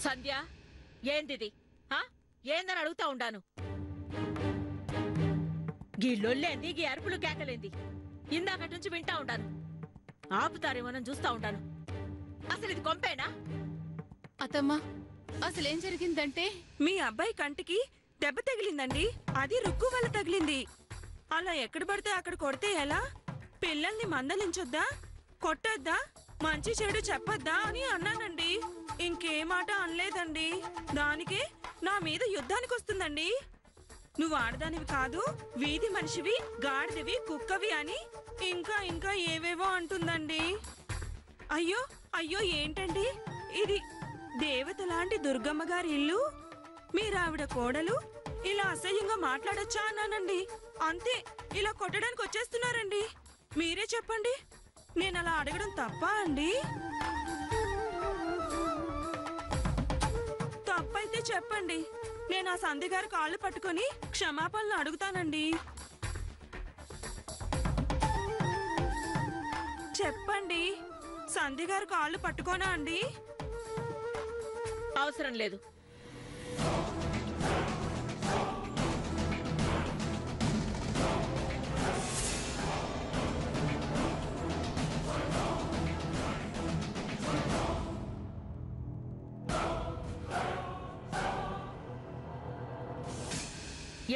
సంధ్య ఏందిది ఏందని అడుగుతా ఉండాను. గీ లొల్లేంది, గీ అరుపులు కేకలేంది ఇందాకటి నుంచి వింటా ఉండాను. ఆపుతారేమోనని చూస్తా ఉండాను. అసలు ఇది కొంపేనా? అత్తమ్మా, అసలేం జరిగిందంటే మీ అబ్బాయి కంటికి దెబ్బ తగిలిందండి. అది రుక్కు వల్ల తగిలింది. అలా ఎక్కడ పడితే అక్కడ కొడితే ఎలా? పిల్లల్ని మందలించొద్దా, కొట్టొద్దా, మంచి చెడు చెప్పొద్దా అని అన్నానండి. ఇంకే మాట అనలేదండి. దానికే నా మీద యుద్ధానికి వస్తుందండి. నువ్వు ఆడదానివి కాదు, వీధి మనిషివి, గాడిదివి, కుక్కవి అని ఇంకా ఇంకా ఏవేవో అంటుందండి. అయ్యో అయ్యో, ఏంటండి ఇది? దేవత లాంటి దుర్గమ్మ గారి ఇల్లు, మీరావిడ కోడలు, ఇలా అసహ్యంగా మాట్లాడొచ్చా అన్నానండి. అంతే, ఇలా కొట్టడానికి వచ్చేస్తున్నారండి. మీరే చెప్పండి, నేను అలా అడగడం తప్పా అండి? తప్పైతే చెప్పండి, నేను ఆ సంధ్య గారి కాళ్ళు పట్టుకొని క్షమాపణలు అడుగుతానండి. చెప్పండి, సంధ్య గారి కాళ్ళు పట్టుకోనా అండి? అవసరం లేదు.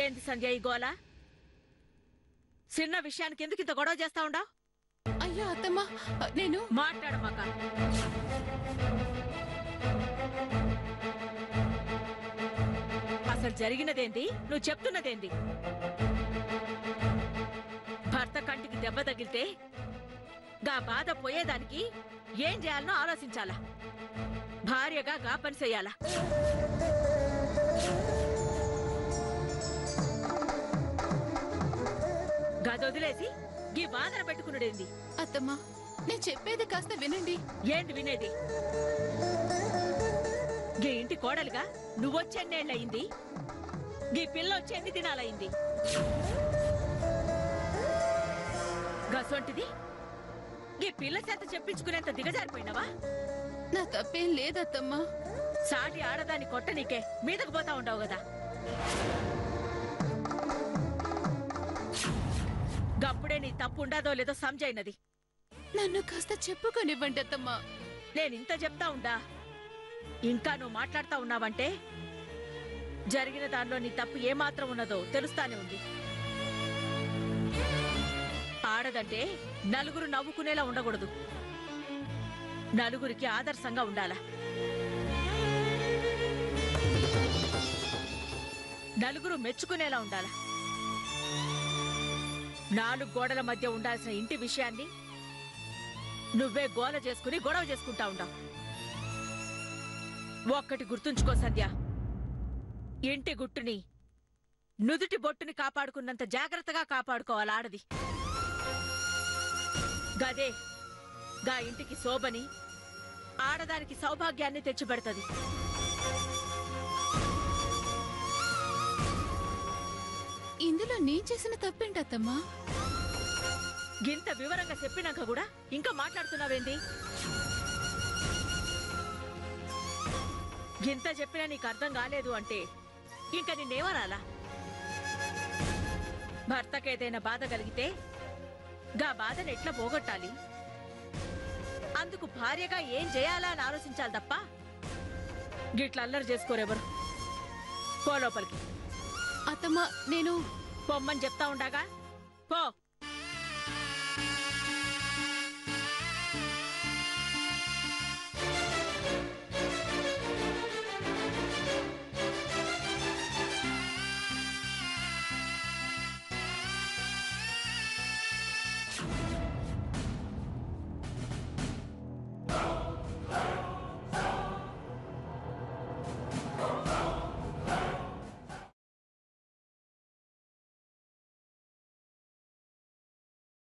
ఏంది సంధ్య ఈ గోల? చిన్న విషయానికి ఎందుకు ఇంత గొడవ చేస్తా ఉండా? అయ్యో అత్తమ్మా, నేను మాట్లాడమాక. అసలు జరిగినదేంది, నువ్వు చెప్తున్నదేంది? భర్త కంటికి దెబ్బ తగిలితే గా బాధ పోయేదానికి ఏం చేయాలనో ఆలోచించాలా? భార్యగా గా పని చెయ్యాలా? గదొదిలేసి గీ బాధన పెట్టుకున్నాడేంది? అత్తమ్మా, నేను చెప్పేది కాస్త వినండి. ఏంది వినేది? గీ ఇంటి కోడలుగా నువ్వొచ్చెన్నేళ్ళయింది, గీ పిల్ల వచ్చి ఎన్ని దినాలయింది? గసొంటిది గీ పిల్ల చేత చెప్పించుకునేంత దిగజారిపోయినావా? నా తప్పేం లేదత్తమ్మా. సాటి ఆడదాన్ని కొట్ట నీకే మీదకు పోతా ఉండవు కదా. గప్పుడే నీ తప్పు ఉండదో లేదో సంజైనది. నన్ను కాస్త చెప్పుకోనివ్వండి అత్తమ్మా. నేనింత చెప్తా ఉండా, ఇంకా నువ్వు మాట్లాడుతా ఉన్నావంటే జరిగిన దానిలో నీ తప్పు ఏమాత్రం ఉన్నదో తెలుస్తానే ఉంది. ఆడదంటే నలుగురు నవ్వుకునేలా ఉండకూడదు, నలుగురికి ఆదర్శంగా ఉండాలా, నలుగురు మెచ్చుకునేలా ఉండాలా. నాలుగు గోడల మధ్య ఉండాల్సిన ఇంటి విషయాన్ని నువ్వే గోల చేసుకుని గొడవ చేసుకుంటా ఉండావు. ఒక్కటి గుర్తుంచుకో సంధ్య, ఇంటి గుట్టుని నుదుటి బొట్టుని కాపాడుకున్నంత జాగ్రత్తగా కాపాడుకోవాలి ఆడది. గదే గా ఇంటికి శోభని, ఆడదానికి సౌభాగ్యాన్ని తెచ్చిపెడతది. ఇందులో నేను చేసిన తప్పేంటత్తమ్మా? గింత వివరంగా చెప్పినాక కూడా ఇంకా మాట్లాడుతున్నావేంది? గింత చెప్పినా నీకు అర్థం కాలేదు అంటే ఇంకా నిన్నేమనాలా? భర్తకేదైనా బాధ కలిగితే గా బాధను ఎట్లా పోగొట్టాలి, అందుకు భార్యగా ఏం చేయాలా అని ఆలోచించాలి తప్ప గిట్ల అల్లరి చేసుకోరెవరు. పో లోపలికి. అత్తమ్మా, నేను పొమ్మని చెప్తా ఉండాగా పో.